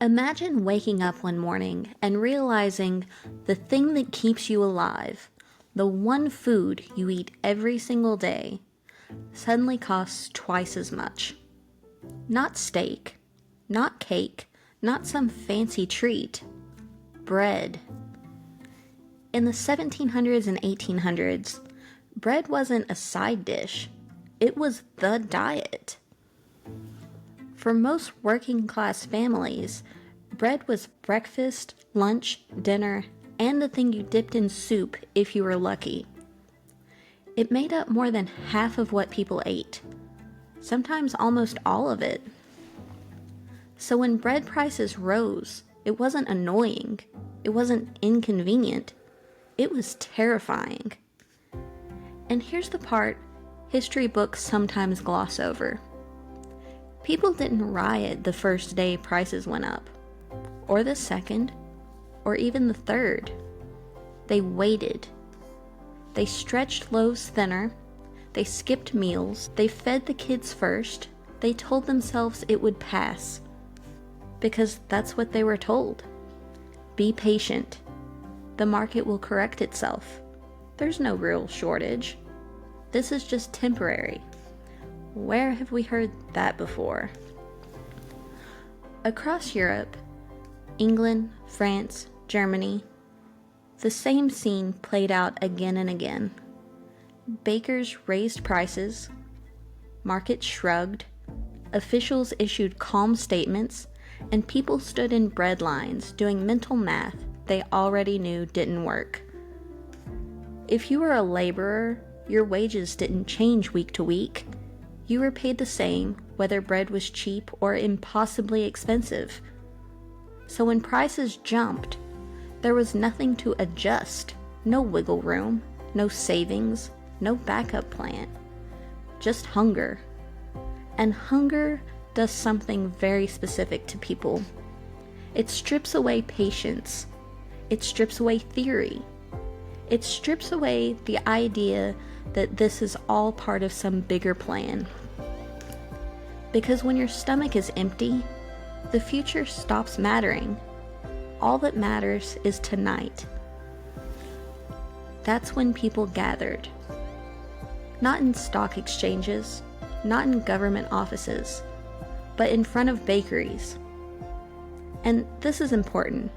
Imagine waking up one morning and realizing the thing that keeps you alive, the one food you eat every single day, suddenly costs twice as much. Not steak, not cake, not some fancy treat. Bread. In the 1700s and 1800s, bread wasn't a side dish, it was the diet. For most working class families, bread was breakfast, lunch, dinner, and the thing you dipped in soup if you were lucky. It made up more than half of what people ate, sometimes almost all of it. So when bread prices rose, it wasn't annoying, it wasn't inconvenient, it was terrifying. And here's the part history books sometimes gloss over. People didn't riot the first day prices went up, or the second, or even the third. They waited. They stretched loaves thinner, they skipped meals, they fed the kids first, they told themselves it would pass. Because that's what they were told. Be patient. The market will correct itself. There's no real shortage. This is just temporary. Where have we heard that before? Across Europe, England, France, Germany, the same scene played out again and again. Bakers raised prices, markets shrugged, officials issued calm statements, and people stood in bread lines doing mental math they already knew didn't work. If you were a laborer, your wages didn't change week to week. You were paid the same whether bread was cheap or impossibly expensive. So when prices jumped, there was nothing to adjust, no wiggle room, no savings, no backup plan. Just hunger. And hunger does something very specific to people. It strips away patience. It strips away theory. It strips away the idea that this is all part of some bigger plan. Because when your stomach is empty, the future stops mattering. All that matters is tonight. That's when people gathered. Not in stock exchanges, not in government offices, but in front of bakeries. And this is important.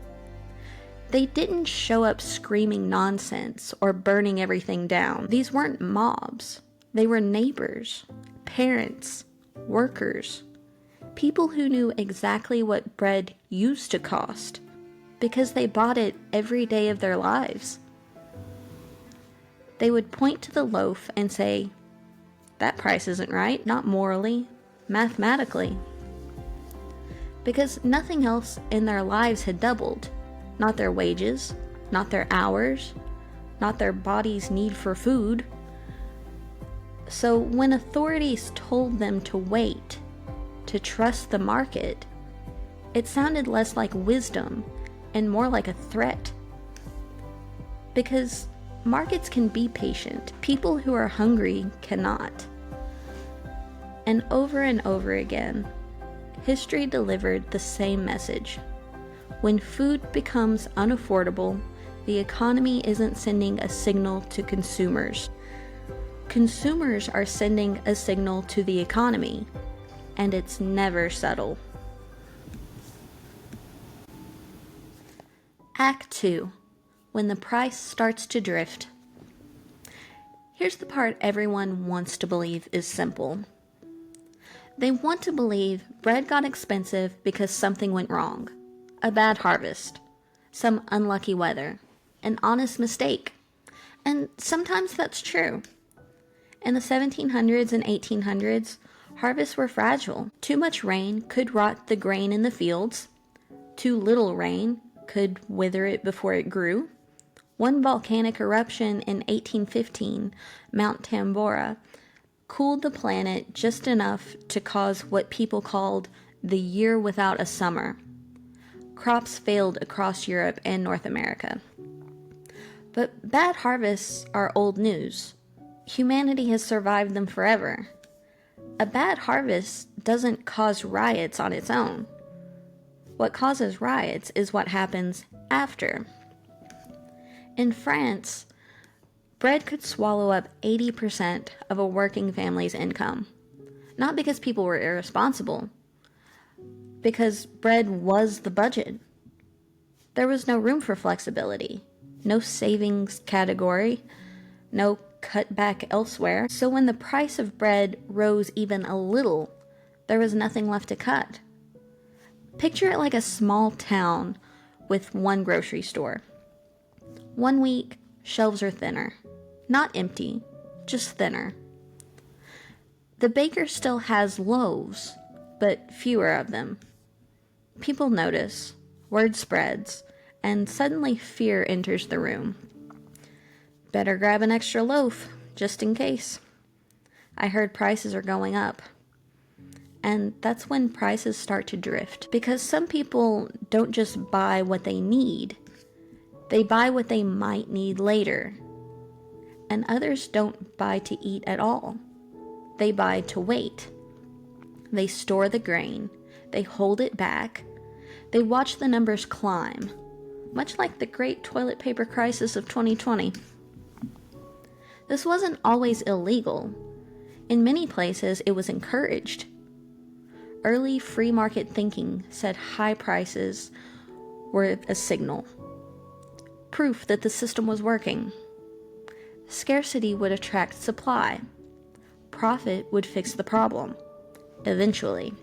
They didn't show up screaming nonsense or burning everything down. These weren't mobs. They were neighbors, parents, workers, people who knew exactly what bread used to cost because they bought it every day of their lives. They would point to the loaf and say, "That price isn't right, not morally, mathematically." Because nothing else in their lives had doubled. Not their wages, not their hours, not their body's need for food. So when authorities told them to wait, to trust the market, it sounded less like wisdom and more like a threat. Because markets can be patient. People who are hungry cannot. And over again, history delivered the same message. When food becomes unaffordable, the economy isn't sending a signal to consumers. Consumers are sending a signal to the economy, and it's never subtle. Act 2. When the price starts to drift. Here's the part everyone wants to believe is simple. They want to believe bread got expensive because something went wrong. A bad harvest, some unlucky weather, an honest mistake. And sometimes that's true. In the 1700s and 1800s, harvests were fragile. Too much rain could rot the grain in the fields. Too little rain could wither it before it grew. One volcanic eruption in 1815, Mount Tambora, cooled the planet just enough to cause what people called the year without a summer. Crops failed across Europe and North America. But bad harvests are old news. Humanity has survived them forever. A bad harvest doesn't cause riots on its own. What causes riots is what happens after. In France, bread could swallow up 80% of a working family's income. Not because people were irresponsible, because bread was the budget. There was no room for flexibility, no savings category, no cutback elsewhere. So when the price of bread rose even a little, there was nothing left to cut. Picture it like a small town with one grocery store. One week, shelves are thinner. Not empty, just thinner. The baker still has loaves, but fewer of them. People notice, word spreads, and suddenly fear enters the room. Better grab an extra loaf, just in case. I heard prices are going up. And that's when prices start to drift. Because some people don't just buy what they need. They buy what they might need later. And others don't buy to eat at all. They buy to wait. They store the grain. They hold it back. They watch the numbers climb. Much like the great toilet paper crisis of 2020. This wasn't always illegal. In many places, it was encouraged. Early free market thinking said high prices were a signal. Proof that the system was working. Scarcity would attract supply. Profit would fix the problem. Eventually.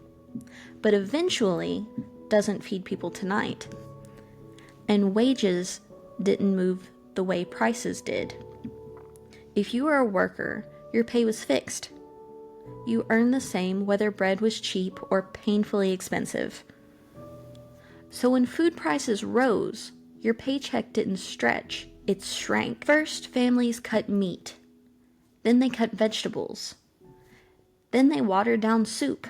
But eventually doesn't feed people tonight. And wages didn't move the way prices did. If you were a worker, your pay was fixed. You earned the same whether bread was cheap or painfully expensive. So when food prices rose, your paycheck didn't stretch, it shrank. First, families cut meat. Then they cut vegetables. Then they watered down soup.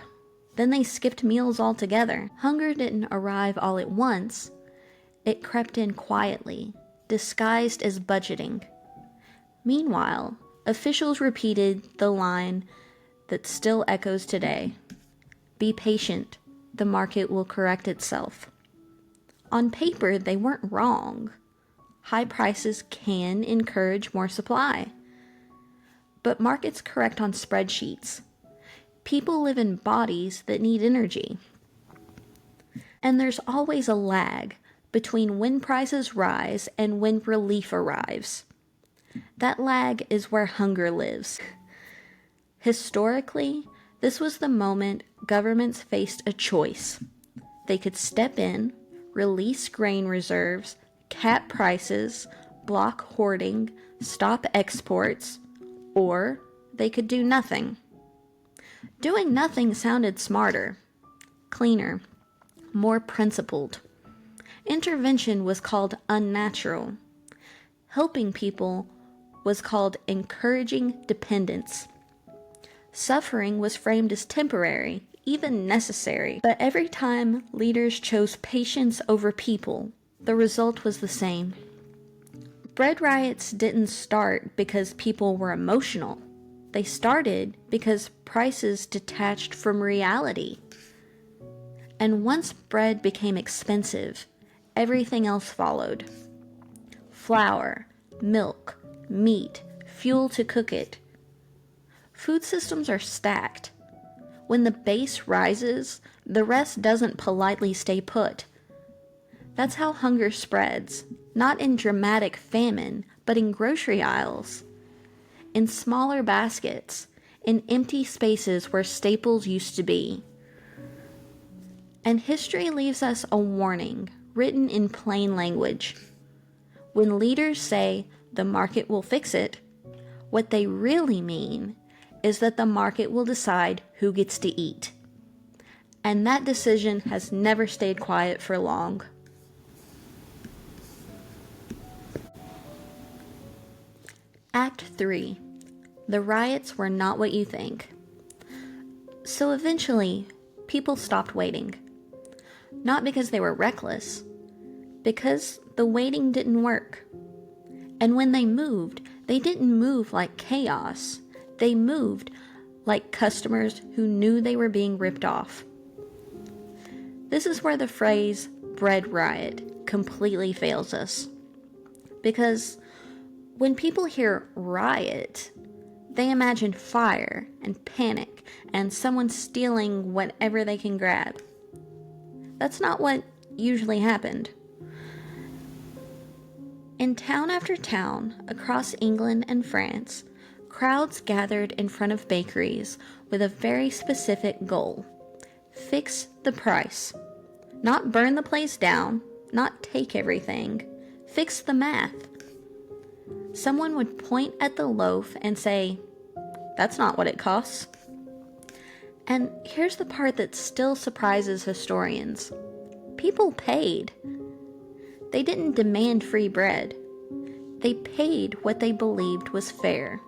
Then they skipped meals altogether. Hunger didn't arrive all at once. It crept in quietly, disguised as budgeting. Meanwhile, officials repeated the line that still echoes today. Be patient, the market will correct itself. On paper, they weren't wrong. High prices can encourage more supply. But markets correct on spreadsheets. People live in bodies that need energy. And there's always a lag between when prices rise and when relief arrives. That lag is where hunger lives. Historically, this was the moment governments faced a choice. They could step in, release grain reserves, cap prices, block hoarding, stop exports, or they could do nothing. Doing nothing sounded smarter, cleaner, more principled. Intervention was called unnatural. Helping people was called encouraging dependence. Suffering was framed as temporary, even necessary. But every time leaders chose patience over people, the result was the same. Bread riots didn't start because people were emotional. They started because prices detached from reality. And once bread became expensive, everything else followed. Flour, milk, meat, fuel to cook it. Food systems are stacked. When the base rises, the rest doesn't politely stay put. That's how hunger spreads, not in dramatic famine, but in grocery aisles. In smaller baskets, in empty spaces where staples used to be. And history leaves us a warning, written in plain language. When leaders say the market will fix it, what they really mean is that the market will decide who gets to eat. And that decision has never stayed quiet for long. Act 3. The riots were not what you think. So eventually, people stopped waiting. Not because they were reckless, because the waiting didn't work. And when they moved, they didn't move like chaos. They moved like customers who knew they were being ripped off. This is where the phrase bread riot completely fails us. Because when people hear riot, they imagine fire and panic and someone stealing whatever they can grab. That's not what usually happened. In town after town across England and France, crowds gathered in front of bakeries with a very specific goal: fix the price. Not burn the place down, not take everything. Fix the math. Someone would point at the loaf and say, "That's not what it costs." And here's the part that still surprises historians. People paid. They didn't demand free bread. They paid what they believed was fair.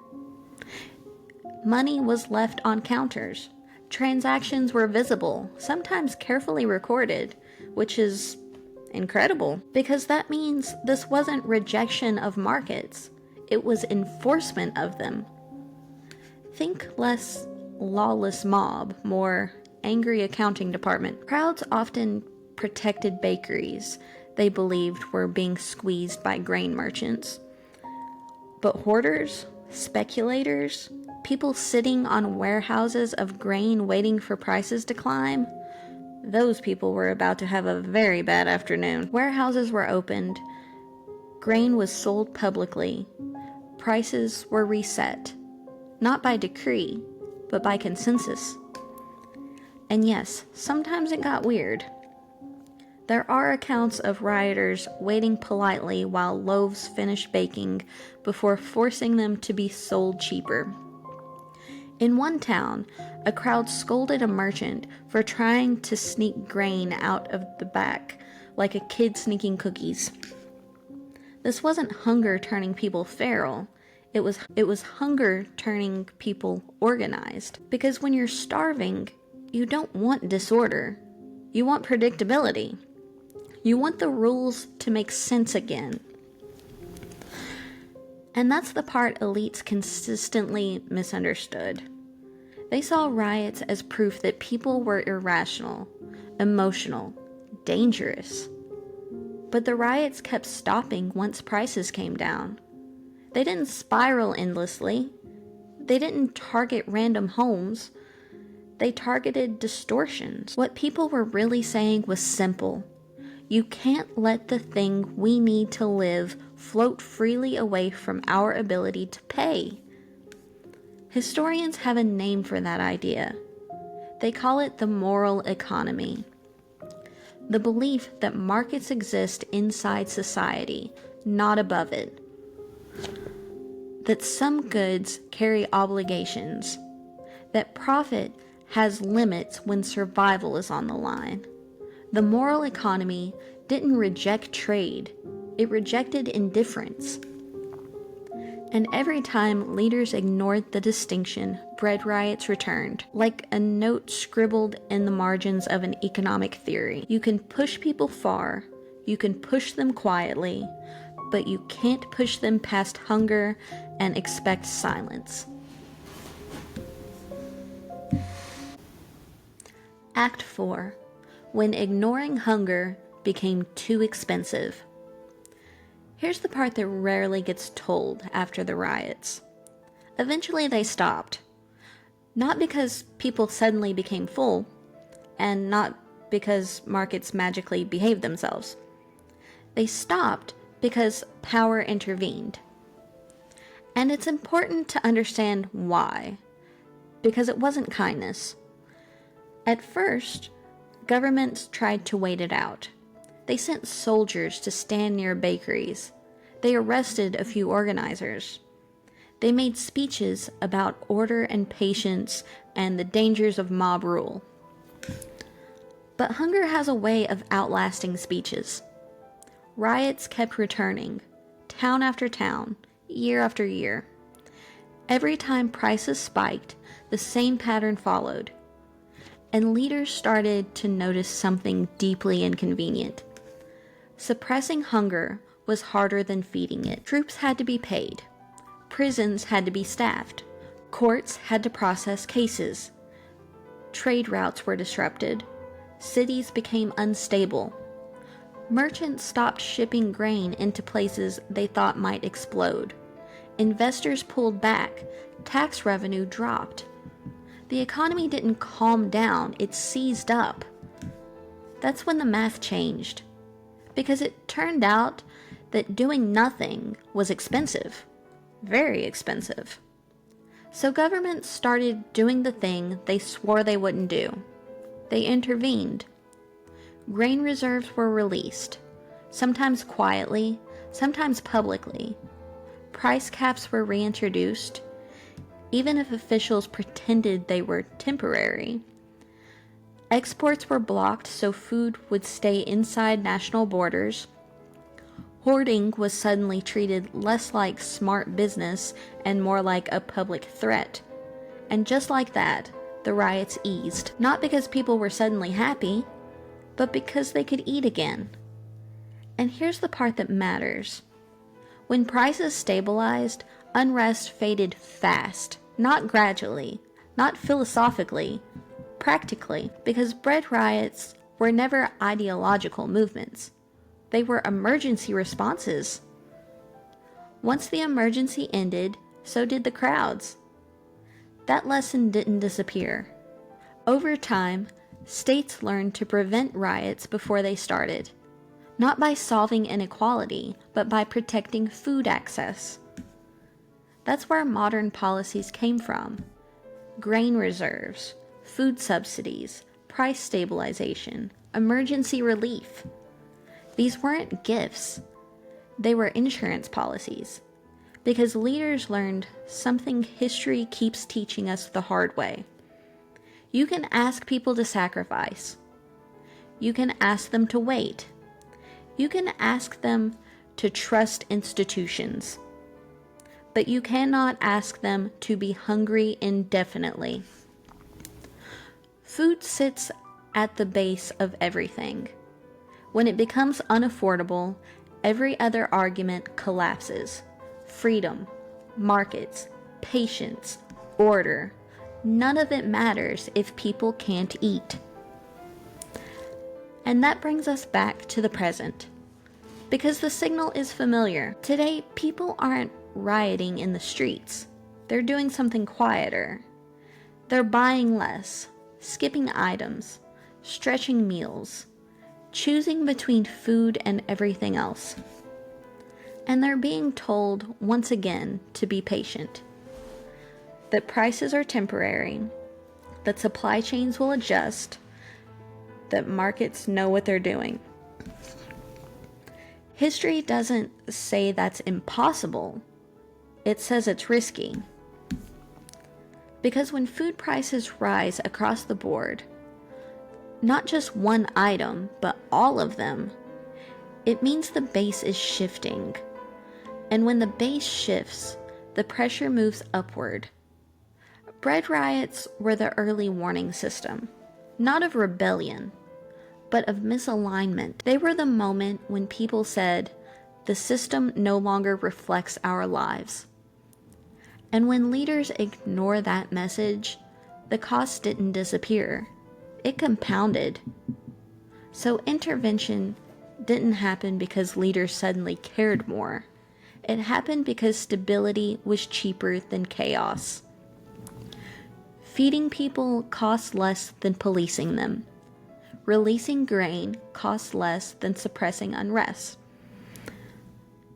Money was left on counters. Transactions were visible, sometimes carefully recorded, which is incredible, because that means this wasn't rejection of markets, it was enforcement of them. Think less lawless mob, more angry accounting department. Crowds often protected bakeries they believed were being squeezed by grain merchants. But hoarders, speculators, people sitting on warehouses of grain waiting for prices to climb, those people were about to have a very bad afternoon. Warehouses were opened, grain was sold publicly, prices were reset, not by decree, but by consensus. And yes, sometimes it got weird. There are accounts of rioters waiting politely while loaves finished baking before forcing them to be sold cheaper. In one town, a crowd scolded a merchant for trying to sneak grain out of the back, like a kid sneaking cookies. This wasn't hunger turning people feral. It was hunger turning people organized. Because when you're starving, you don't want disorder. You want predictability. You want the rules to make sense again. And that's the part elites consistently misunderstood. They saw riots as proof that people were irrational, emotional, dangerous. But the riots kept stopping once prices came down. They didn't spiral endlessly. They didn't target random homes. They targeted distortions. What people were really saying was simple. You can't let the thing we need to live float freely away from our ability to pay. Historians have a name for that idea. They call it the moral economy. The belief that markets exist inside society, not above it. That some goods carry obligations. That profit has limits when survival is on the line. The moral economy didn't reject trade, it rejected indifference. And every time leaders ignored the distinction, bread riots returned, like a note scribbled in the margins of an economic theory. You can push people far, you can push them quietly, but you can't push them past hunger and expect silence. Act 4. When ignoring hunger became too expensive. Here's the part that rarely gets told after the riots. Eventually they stopped. Not because people suddenly became full, and not because markets magically behaved themselves. They stopped because power intervened. And it's important to understand why. Because it wasn't kindness. At first, governments tried to wait it out. They sent soldiers to stand near bakeries. They arrested a few organizers. They made speeches about order and patience and the dangers of mob rule. But hunger has a way of outlasting speeches. Riots kept returning, town after town, year after year. Every time prices spiked, the same pattern followed. And leaders started to notice something deeply inconvenient. Suppressing hunger was harder than feeding it. Troops had to be paid. Prisons had to be staffed. Courts had to process cases. Trade routes were disrupted. Cities became unstable. Merchants stopped shipping grain into places they thought might explode. Investors pulled back. Tax revenue dropped. The economy didn't calm down, it seized up. That's when the math changed. Because it turned out that doing nothing was expensive. Very expensive. So governments started doing the thing they swore they wouldn't do. They intervened. Grain reserves were released, sometimes quietly, sometimes publicly. Price caps were reintroduced, even if officials pretended they were temporary. Exports were blocked so food would stay inside national borders. Hoarding was suddenly treated less like smart business and more like a public threat. And just like that, the riots eased. Not because people were suddenly happy, but because they could eat again. And here's the part that matters. When prices stabilized, unrest faded fast, not gradually, not philosophically, practically, because bread riots were never ideological movements. They were emergency responses. Once the emergency ended, so did the crowds. That lesson didn't disappear. Over time, states learned to prevent riots before they started, not by solving inequality, but by protecting food access. That's where modern policies came from. Grain reserves, food subsidies, price stabilization, emergency relief. These weren't gifts. They were insurance policies. Because leaders learned something history keeps teaching us the hard way. You can ask people to sacrifice. You can ask them to wait. You can ask them to trust institutions. But you cannot ask them to be hungry indefinitely. Food sits at the base of everything. When it becomes unaffordable, every other argument collapses. Freedom, markets, patience, order. None of it matters if people can't eat. And that brings us back to the present. Because the signal is familiar. Today, people aren't rioting in the streets. They're doing something quieter. They're buying less, skipping items, stretching meals, choosing between food and everything else. And they're being told once again to be patient. That prices are temporary, that supply chains will adjust, that markets know what they're doing. History doesn't say that's impossible. It says it's risky. Because when food prices rise across the board, not just one item, but all of them, it means the base is shifting. And when the base shifts, the pressure moves upward. Bread riots were the early warning system, not of rebellion, but of misalignment. They were the moment when people said, the system no longer reflects our lives. And when leaders ignore that message, the cost didn't disappear. It compounded. So intervention didn't happen because leaders suddenly cared more. It happened because stability was cheaper than chaos. Feeding people costs less than policing them. Releasing grain costs less than suppressing unrest.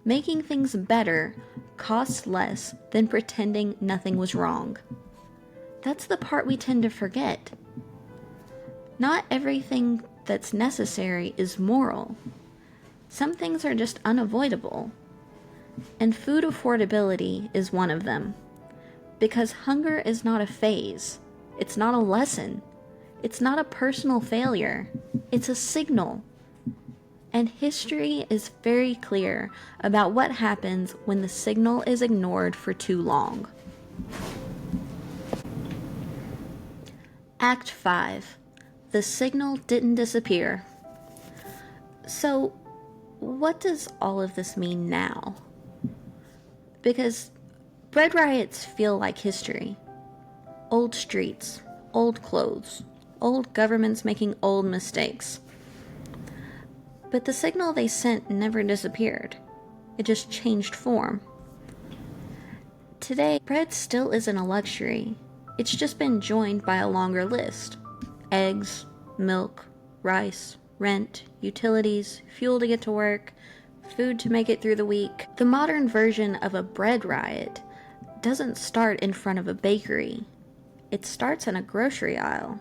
Making things better costs less than pretending nothing was wrong. That's the part we tend to forget. Not everything that's necessary is moral. Some things are just unavoidable. And food affordability is one of them. Because hunger is not a phase. It's not a lesson. It's not a personal failure. It's a signal. And history is very clear about what happens when the signal is ignored for too long. Act 5. The signal didn't disappear. So, what does all of this mean now? Because bread riots feel like history. Old streets, old clothes, old governments making old mistakes. But the signal they sent never disappeared. It just changed form. Today, bread still isn't a luxury. It's just been joined by a longer list. Eggs, milk, rice, rent, utilities, fuel to get to work, food to make it through the week. The modern version of a bread riot doesn't start in front of a bakery. It starts in a grocery aisle.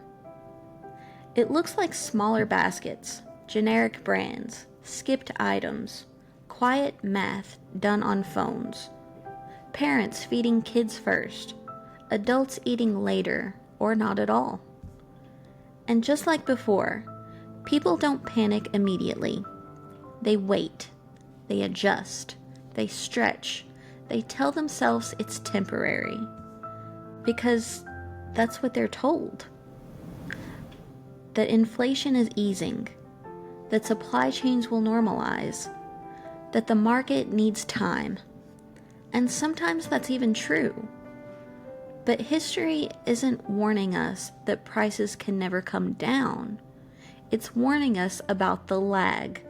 It looks like smaller baskets, generic brands, skipped items, quiet math done on phones, parents feeding kids first, adults eating later or not at all. And just like before, people don't panic immediately. They wait, they adjust, they stretch, they tell themselves it's temporary. Because that's what they're told. That inflation is easing, that supply chains will normalize, that the market needs time. And sometimes that's even true. But history isn't warning us that prices can never come down. It's warning us about the lag,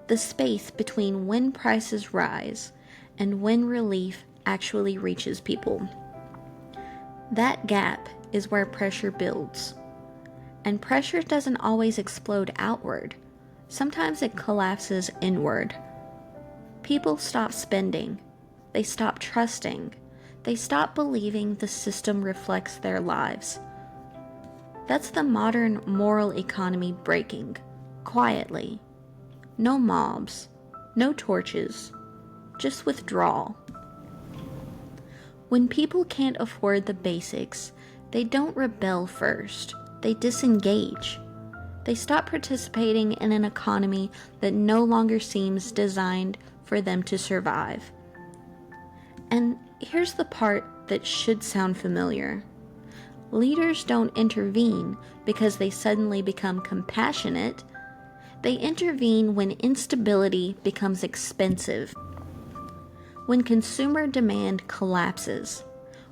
the space between when prices rise and when relief actually reaches people. That gap is where pressure builds. And pressure doesn't always explode outward. Sometimes it collapses inward. People stop spending. They stop trusting. They stop believing the system reflects their lives. That's the modern moral economy breaking, quietly. No mobs, no torches, just withdrawal. When people can't afford the basics, they don't rebel first. They disengage. They stop participating in an economy that no longer seems designed for them to survive. And here's the part that should sound familiar. Leaders don't intervene because they suddenly become compassionate. They intervene when instability becomes expensive, when consumer demand collapses,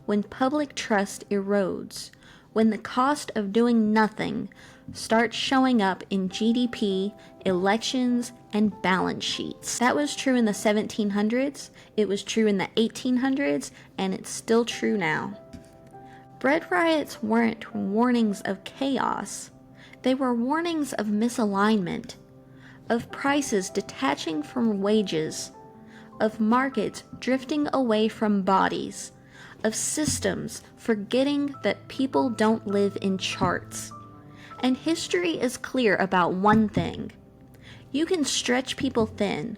when public trust erodes, when the cost of doing nothing starts showing up in GDP, elections, and balance sheets. That was true in the 1700s, it was true in the 1800s, and it's still true now. Bread riots weren't warnings of chaos. They were warnings of misalignment, of prices detaching from wages, of markets drifting away from bodies, of systems forgetting that people don't live in charts. And history is clear about one thing. You can stretch people thin.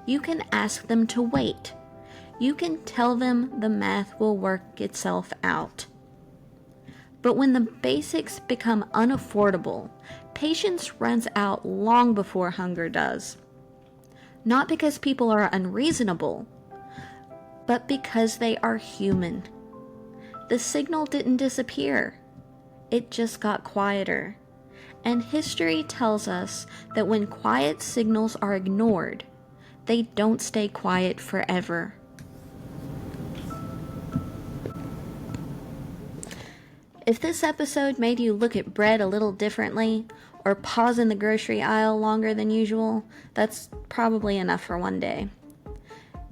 You can ask them to wait. You can tell them the math will work itself out. But when the basics become unaffordable, patience runs out long before hunger does. Not because people are unreasonable, but because they are human. The signal didn't disappear. It just got quieter. And history tells us that when quiet signals are ignored, they don't stay quiet forever. If this episode made you look at bread a little differently, or pause in the grocery aisle longer than usual, that's probably enough for one day.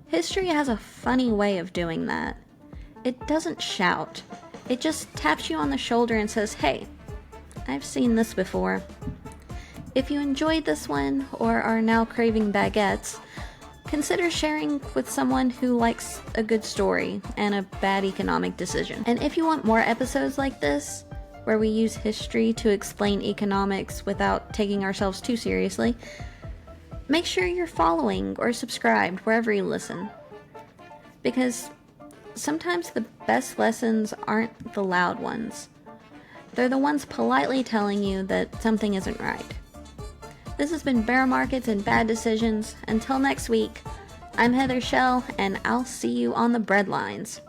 History has a funny way of doing that. It doesn't shout. It just taps you on the shoulder and says, "Hey, I've seen this before." If you enjoyed this one or are now craving baguettes, consider sharing with someone who likes a good story and a bad economic decision. And if you want more episodes like this, where we use history to explain economics without taking ourselves too seriously, make sure you're following or subscribed wherever you listen. Because sometimes the best lessons aren't the loud ones. They're the ones politely telling you that something isn't right. This has been Bear Markets and Bad Decisions. Until next week, I'm Heather Shell, and I'll see you on the breadlines.